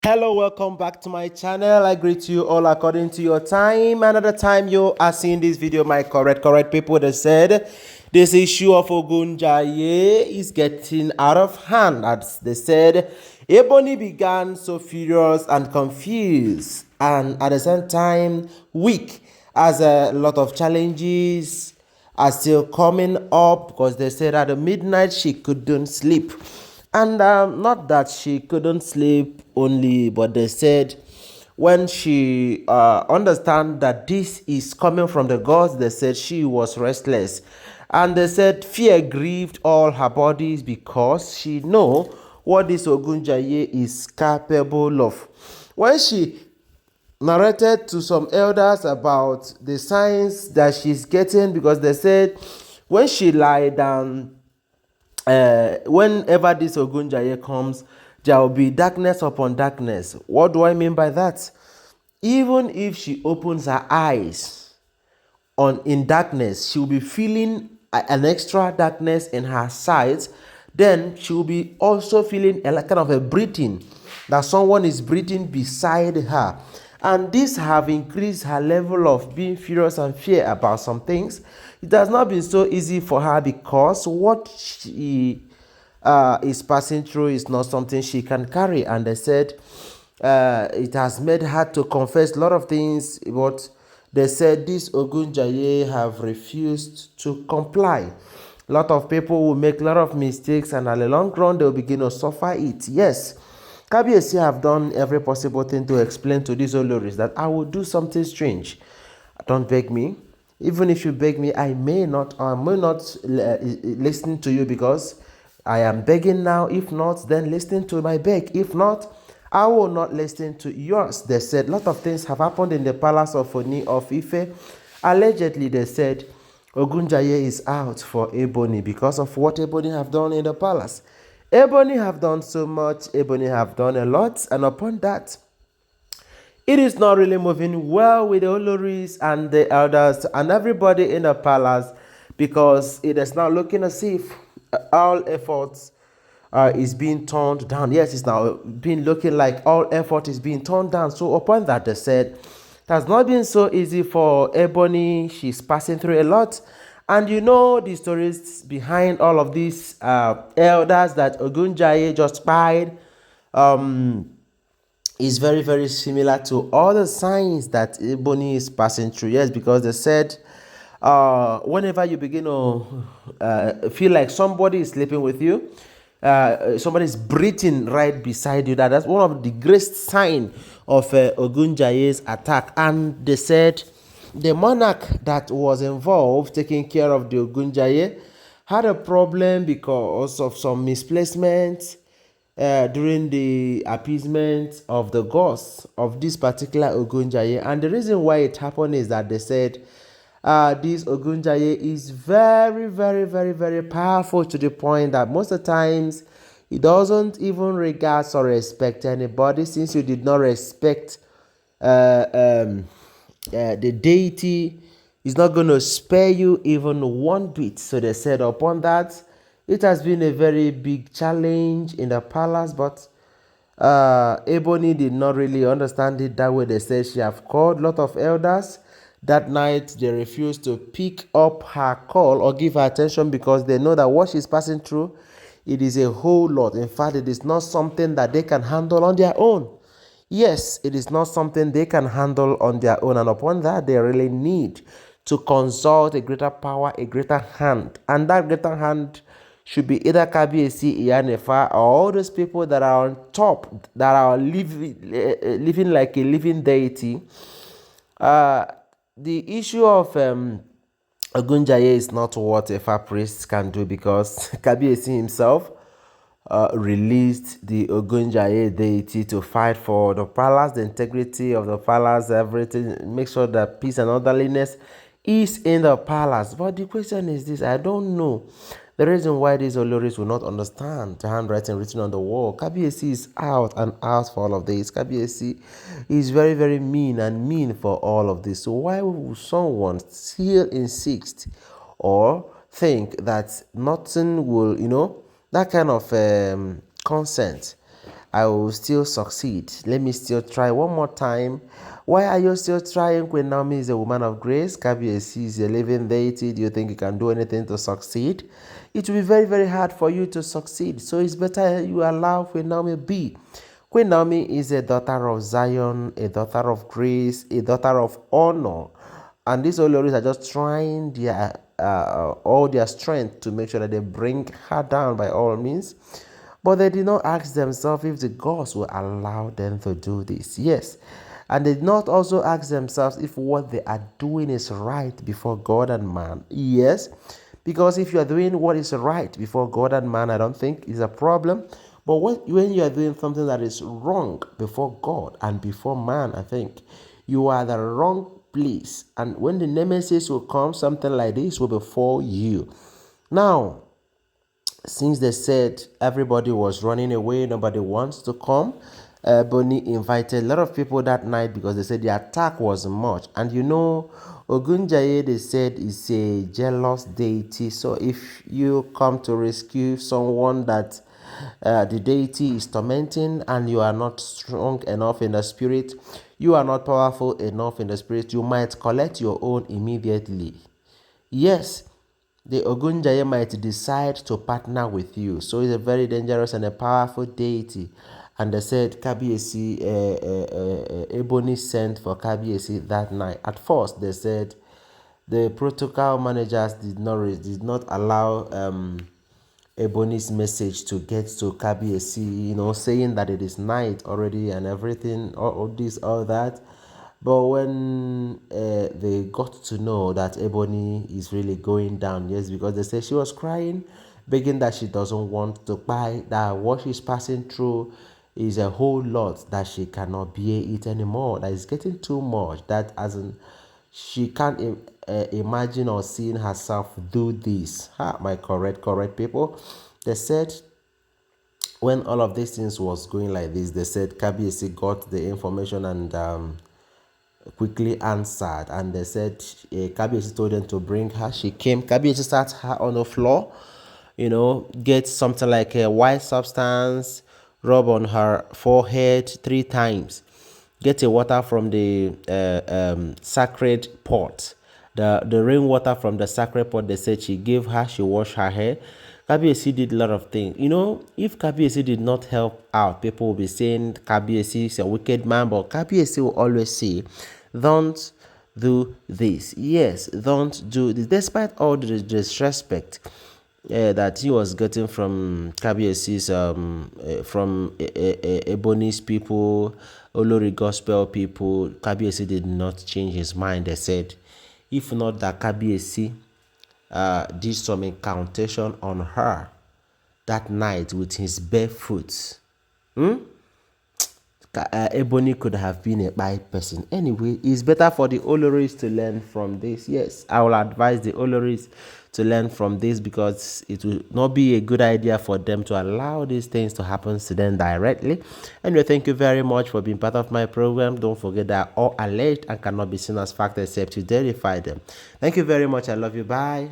Hello, welcome back to my channel. I greet you all according to your time. Another time you are seeing this video, my correct people. They said this issue of Ogunjaye is getting out of hand. As they said, Ebony began so furious and confused, and at the same time weak, as a lot of challenges are still coming up, because they said at the midnight she couldn't sleep. And not that she couldn't sleep only, but they said when she understand that this is coming from the gods, they said she was restless. And they said fear grieved all her bodies, because she know what this Ogunjaye is capable of. When she narrated to some elders about the signs that she's getting, because they said when she lie down, whenever this Ogunjaye comes, there will be darkness upon darkness. What do I mean by that? Even if she opens her eyes on in darkness, she will be feeling an extra darkness in her sight. Then she will be also feeling a kind of a breathing, that someone is breathing beside her. And this have increased her level of being furious and fear about some things. It has not been so easy for her, because what she is passing through is not something she can carry. And they said it has made her to confess a lot of things, but they said this Ogunjaye have refused to comply. A lot of people will make a lot of mistakes, and at the long run they will begin to suffer it. Yes, Kabiyesi have done every possible thing to explain to these Olories that I will do something strange. Don't beg me. Even if you beg me, I may not listen to you, because I am begging now. If not, then listen to my beg. If not, I will not listen to yours. They said a lot of things have happened in the palace of Ooni of Ife. Allegedly, they said Ogunjaye is out for Ebony because of what Ebony have done in the palace. Ebony have done so much. Ebony have done a lot, and upon that, it is not really moving well with the Olories and the elders and everybody in the palace, because it is now looking as if all efforts is being turned down. Yes, it's now been looking like all effort is being turned down. So upon that, they said it has not been so easy for Ebony. She's passing through a lot. And you know the stories behind all of these elders that Ogunjaye just spied. Is very, very similar to all the signs that Ebony is passing through. Yes, because they said whenever you begin to feel like somebody is sleeping with you, somebody is breathing right beside you, that's one of the greatest sign of Ogunjaye's attack. And they said the monarch that was involved taking care of the Ogunjaye had a problem because of some misplacement during the appeasement of the gods of this particular Ogunjaye. And the reason why it happened is that they said this Ogunjaye is very, very, very, very powerful, to the point that most of the times he doesn't even regard or respect anybody. Since you did not respect the deity, is not going to spare you even one bit. So they said upon that, it has been a very big challenge in the palace, but Ebony did not really understand it that way. They said she have called a lot of elders. That night, they refused to pick up her call or give her attention, because they know that what she's passing through, it is a whole lot. In fact, it is not something that they can handle on their own. Yes, it is not something they can handle on their own. And upon that, they really need to consult a greater power, a greater hand. And that greater hand should be either Kabiyesi, Iyanefa, or all those people that are on top, that are living like a living deity. The issue of Ogunjaye is not what a far priest can do, because Kabiyesi himself released the Ogunjaye deity to fight for the palace, the integrity of the palace, everything, make sure that peace and orderliness is in the palace. But the question is this: I don't know the reason why these Oloris will not understand the handwriting written on the wall. Kabiyesi is out and out for all of this. Kabiyesi is very, very mean for all of this. So why would someone still insist or think that nothing will, that kind of consent I will still succeed. Let me still try one more time. Why are you still trying? Queen Naomi is a woman of grace. Kabiyesi is a living deity. Do you think you can do anything to succeed? It will be very, very hard for you to succeed. So it's better you allow Queen Naomi be. Queen Naomi is a daughter of Zion, a daughter of grace, a daughter of honor. And these Olories are just trying their all their strength to make sure that they bring her down by all means. But they did not ask themselves if the gods will allow them to do this. Yes. And they did not also ask themselves if what they are doing is right before God and man. Yes. Because if you are doing what is right before God and man, I don't think is a problem. But when you are doing something that is wrong before God and before man, I think you are the wrong place. And when the nemesis will come, something like this will befall you. Now, since they said everybody was running away, nobody wants to come, Bonny invited a lot of people that night because they said the attack was much. And you know, Ogunjaye, they said, is a jealous deity. So if you come to rescue someone that the deity is tormenting and you are not strong enough in the spirit, you are not powerful enough in the spirit, you might collect your own immediately. Yes, the Ogunjaye might decide to partner with you. So it's a very dangerous and a powerful deity. And they said Kabiyesi, Ebony sent for Kabiyesi that night. At first, they said the protocol managers did not allow Ebony's message to get to Kabiyesi, saying that it is night already and everything, all this, all that. But when they got to know that Ebony is really going down, yes, because they said she was crying, begging that she doesn't want to buy, that what she's passing through is a whole lot, that she cannot bear it anymore, that is getting too much, that as in she can't imagine or seeing herself do this. My correct people. They said when all of these things was going like this, they said Kabiyesi got the information and quickly answered, and they said Kabiyesi told them to bring her. She came. Kabiyesi sat her on the floor, get something like a white substance, rub on her forehead 3 times, get a water from the sacred pot, the rainwater from the sacred pot. They said she gave her, she washed her hair. Kabiyesi did a lot of things. If Kabiyesi did not help out, people will be saying Kabiyesi is a wicked man, but Kabiyesi will always say, don't do this. Yes, don't do this. Despite all the disrespect that he was getting from Kabiyesi's, from Ebony's people, Olori gospel people, Kabiyesi did not change his mind. They said, if not that Kabiyesi did some incantation on her that night with his bare foot, Ebony could have been a bad person. Anyway, it's better for the Olories to learn from this. Yes, I will advise the Olories to learn from this, because it will not be a good idea for them to allow these things to happen to them directly. Anyway, thank you very much for being part of my program. Don't forget that all alleged and cannot be seen as fact except you verify them. Thank you very much. I love you. Bye.